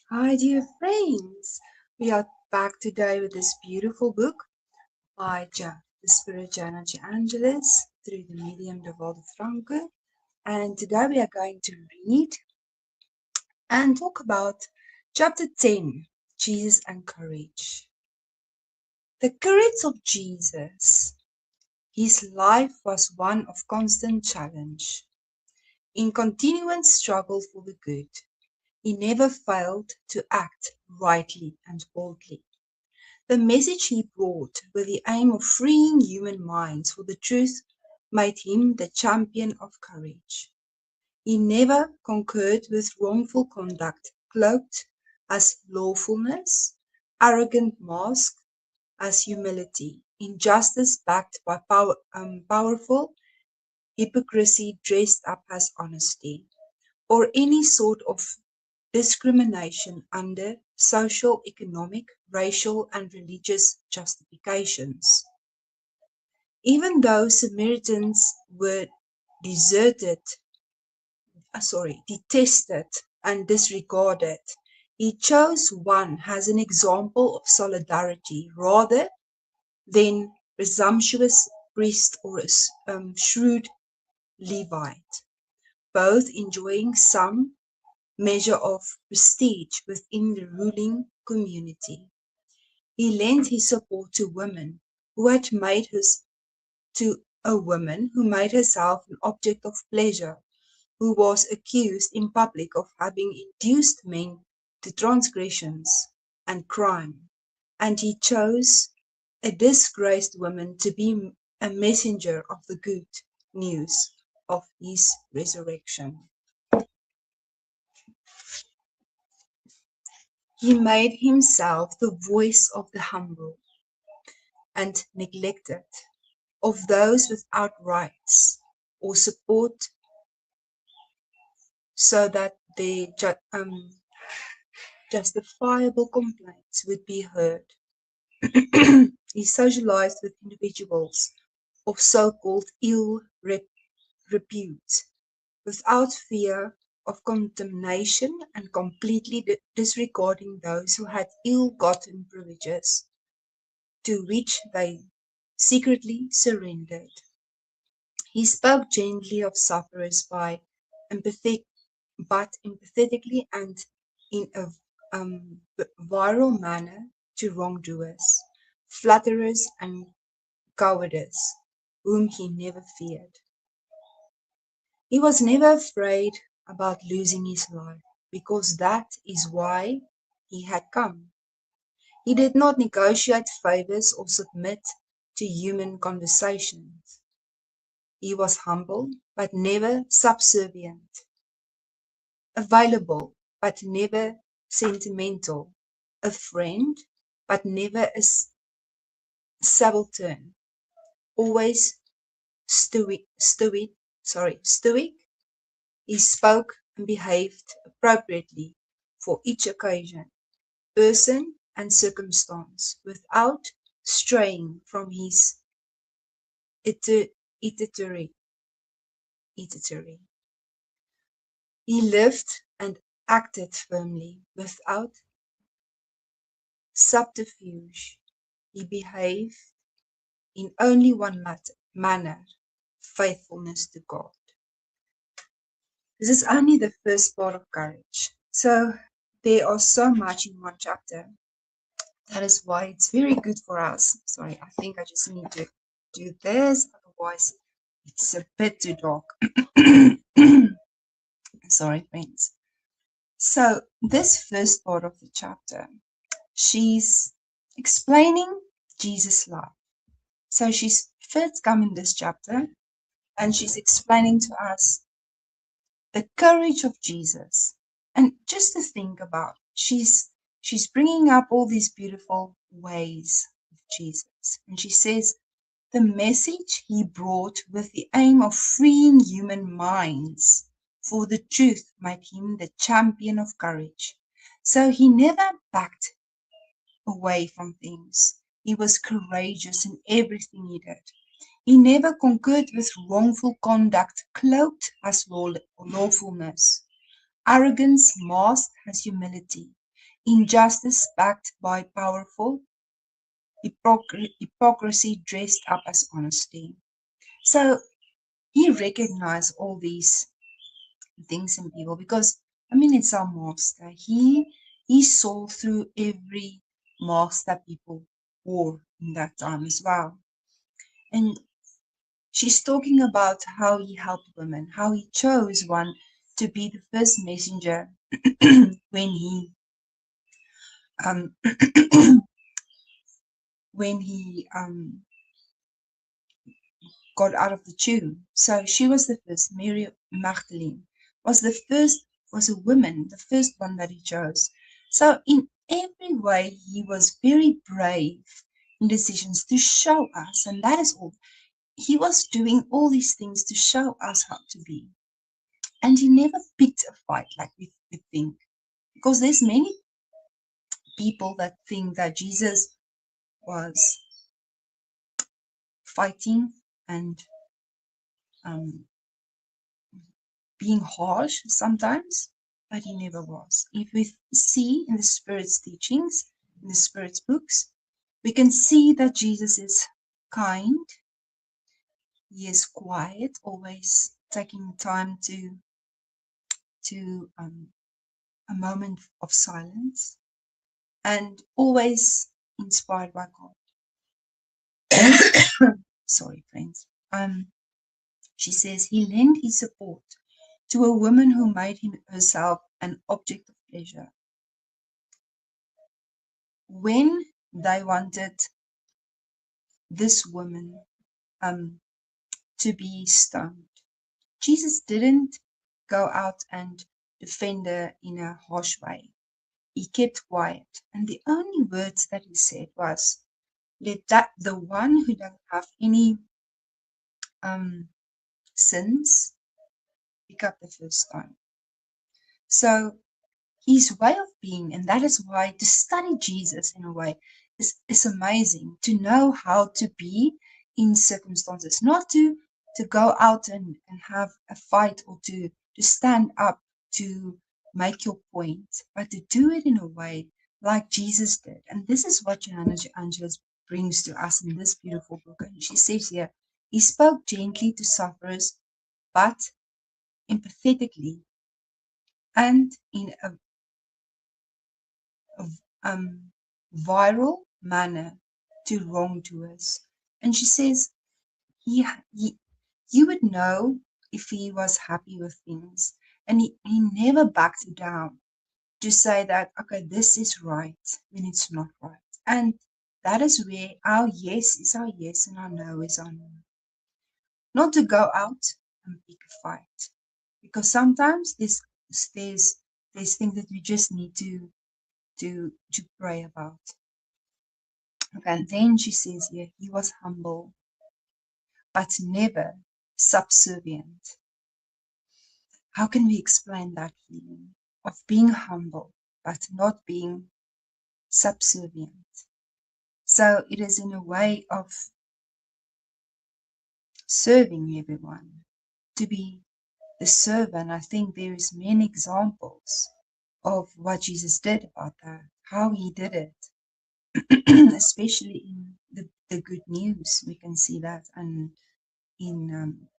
Hi, dear friends. We are back today with this beautiful book by the Spirit Joanna De Ângelis through the medium Divaldo Franco. And today we are going to read and talk about chapter 10, Jesus and Courage. The courage of Jesus. His life was one of constant challenge. In continuous struggle for the good, he never failed to act rightly and boldly. The message he brought, with the aim of freeing human minds for the truth, made him the champion of courage. He never concurred with wrongful conduct cloaked as lawfulness, arrogant masked as humility, injustice backed by powerful hypocrisy dressed up as honesty, or any sort of discrimination under social, economic, racial, and religious justifications. Even though Samaritans were deserted, detested, and disregarded, he chose one as an example of solidarity rather than presumptuous priest or shrewd Levite, both enjoying some measure of prestige within the ruling community. He lent his support to women who had made his to a woman who made herself an object of pleasure, who was accused in public of having induced men to transgressions and crime, and he chose a disgraced woman to be a messenger of the good news of his resurrection. He made himself the voice of the humble and neglected, of those without rights or support, so that their justifiable complaints would be heard. He socialized with individuals of so-called ill repute, without fear of condemnation and completely disregarding those who had ill-gotten privileges to which they secretly surrendered. He spoke gently of sufferers but empathetically and in a virile manner to wrongdoers, flatterers, and cowardice, whom he never feared. He was never afraid about losing his life, because that is why he had come. He did not negotiate favors or submit to human conversations. He was humble, but never subservient, available, but never sentimental, a friend, but never a subaltern, always stoic. He spoke and behaved appropriately for each occasion, person, and circumstance, without straying from his itinerary. He lived and acted firmly, without subterfuge. He behaved in only one manner, faithfulness to God. This is only the first part of courage. So there are so much in one chapter. That is why it's very good for us. Sorry, I think I just need to do this, otherwise it's a bit too dark. Sorry, friends. So this first part of the chapter, she's explaining Jesus' life. So she's first come in this chapter and she's explaining to us the courage of Jesus. And just to think about, she's bringing up all these beautiful ways of Jesus. And she says, the message he brought with the aim of freeing human minds for the truth made him the champion of courage. So he never backed away from things. He was courageous in everything he did. He never concurred with wrongful conduct cloaked as lawfulness, arrogance masked as humility, injustice backed by powerful, hypocrisy dressed up as honesty. So he recognized all these things in people because, I mean, it's our master. He saw through every mask that people wore in that time as well. And she's talking about how he helped women, how he chose one to be the first messenger when he um, when he got out of the tomb. So she was the first. Mary Magdalene was the first, was a woman, the first one that he chose. So in every way, he was very brave in decisions to show us, and that is all. He was doing all these things to show us how to be. And he never picked a fight like we think. Because there's many people that think that Jesus was fighting and um, being harsh sometimes, but he never was. If we see in the Spirit's teachings, in the Spirit's books, we can see that Jesus is kind, he is quiet, always taking time to a moment of silence, and always inspired by God. Sorry, friends. She says he lent his support to a woman who made herself an object of pleasure. When they wanted this woman to be stoned, Jesus didn't go out and defend her in a harsh way. He kept quiet, and the only words that he said was, "Let that the one who doesn't have any sins pick up the first stone." So his way of being, and that is why to study Jesus in a way is amazing, to know how to be in circumstances, not to go out and have a fight or to stand up to make your point, but to do it in a way like Jesus did. And this is what Joanna De Ângelis brings to us in this beautiful book. And she says here, he spoke gently to sufferers, but empathetically and in a viral manner to wrongdoers. And she says, he, you would know if he was happy with things. And he never backed down to say that, okay, this is right when it's not right. And that is where our yes is our yes and our no is our no. Not to go out and pick a fight. Because sometimes there's things that we just need to pray about. And then she says here, he was humble, but never subservient. How can we explain that feeling of being humble, but not being subservient? So it is in a way of serving everyone, to be the servant. I think there is many examples of what Jesus did about that, how he did it, especially in the good news. We can see that, and in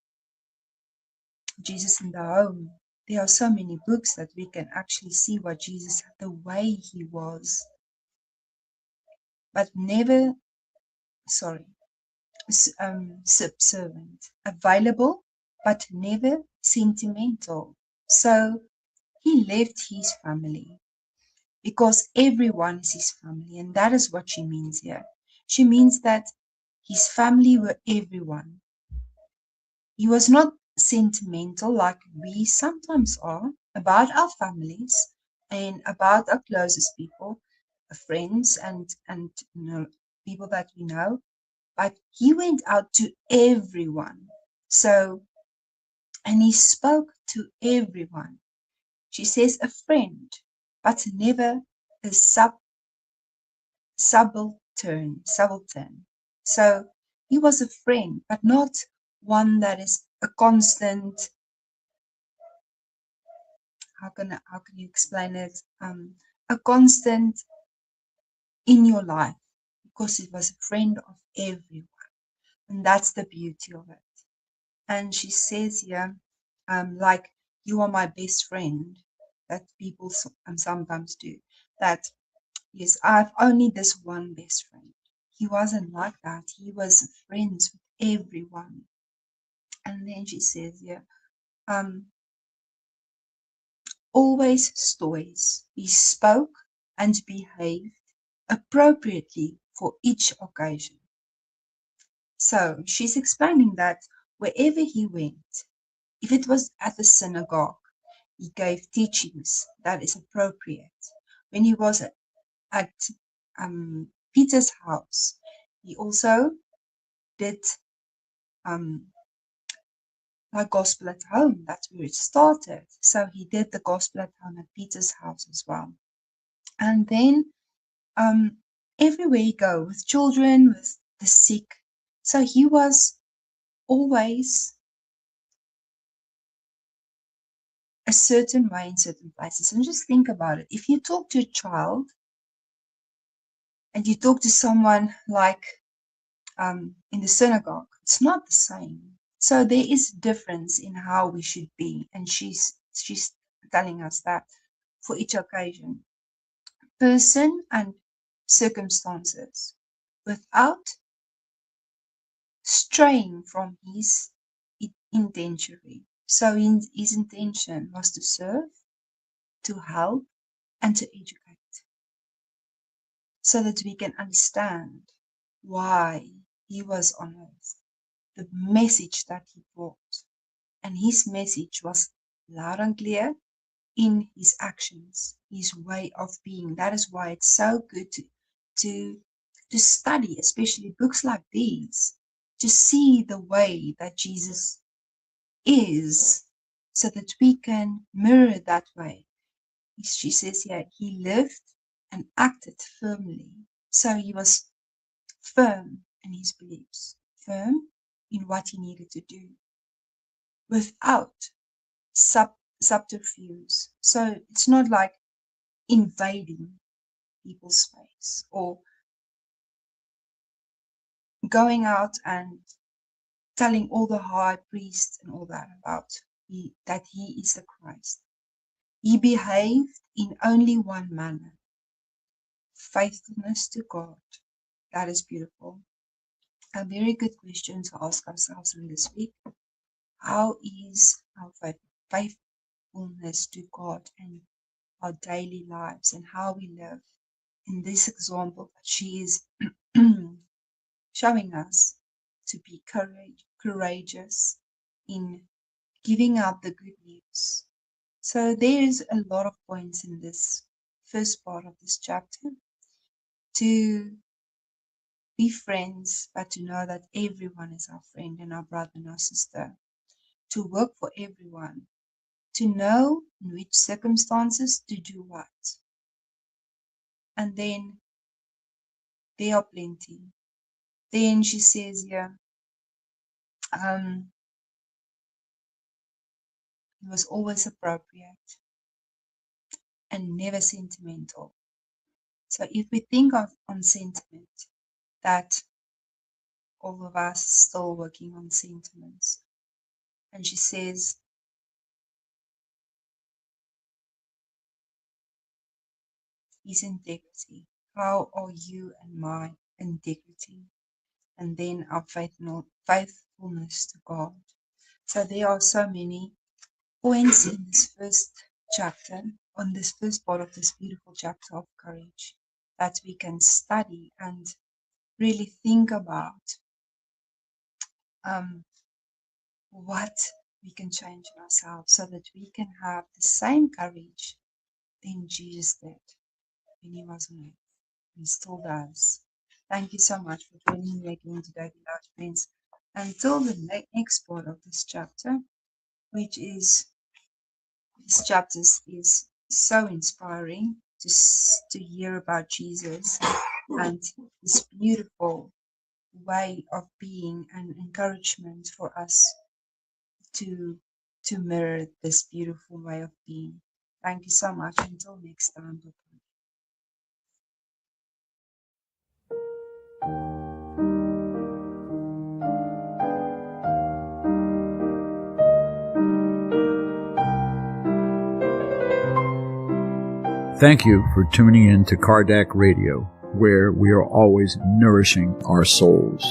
Jesus in the Home, there are so many books that we can actually see what Jesus, the way he was, but never, subservient, available, but never sentimental. So he left his family because everyone is his family, and that is what she means here. She means that his family were everyone. He was not sentimental like we sometimes are about our families and about our closest people, friends and people that we know, but he went out to everyone. So, and he spoke to everyone. She says a friend, but never a subaltern. So he was a friend, but not one that is a constant. How can you explain it? a constant in your life because it was a friend of everyone. And that's the beauty of it. And she says here, like, you are my best friend, that people sometimes do. That, yes, I've only this one best friend. He wasn't like that. He was friends with everyone. And then she says here, always stories. He spoke and behaved appropriately for each occasion. So she's explaining that wherever he went, if it was at the synagogue, he gave teachings that is appropriate. When he was at Peter's house, he also did like gospel at home. That's where it started. So he did the gospel at home at Peter's house as well. And then everywhere he go with children, with the sick. So he was always a certain way in certain places. And just think about it. If you talk to a child and you talk to someone like in the synagogue, it's not the same. So there is difference in how we should be. And she's telling us that for each occasion, person and circumstances, without straying from his intention. So his intention was to serve, to help, and to educate, so that we can understand why he was on earth, the message that he brought. And his message was loud and clear in his actions, his way of being. That is why it's so good to, to study, especially books like these, to see the way that Jesus is, so that we can mirror that way. She says here, he lived and acted firmly. So he was firm in his beliefs, firm in what he needed to do, without subterfuge. So it's not like invading people's space or going out and telling all the high priests and all that about that he is the Christ. He behaved in only one manner, faithfulness to God. That is beautiful. A very good question to ask ourselves in this week. How is our faithfulness to God and our daily lives and how we live? In this example that she is showing us to be courageous in giving out the good news. So there's a lot of points in this first part of this chapter to be friends, but to know that everyone is our friend and our brother and our sister, to work for everyone, to know in which circumstances to do what. And then there are plenty. Then she says here, it was always appropriate and never sentimental. So if we think of on sentiment, that all of us still working on sentiments. And she says, his integrity. How are you and my integrity? And then our faithfulness to God. So there are so many points in this first chapter, on this first part of this beautiful chapter of courage, that we can study and really think about what we can change in ourselves so that we can have the same courage than Jesus did when he was on earth and still does. Thank you so much for joining me again today, beloved friends. Until the next part of this chapter, which is this chapter is so inspiring to hear about Jesus and this beautiful way of being and encouragement for us to mirror this beautiful way of being. Thank you so much. Until next time. Thank you for tuning in to Kardec Radio, where we are always nourishing our souls.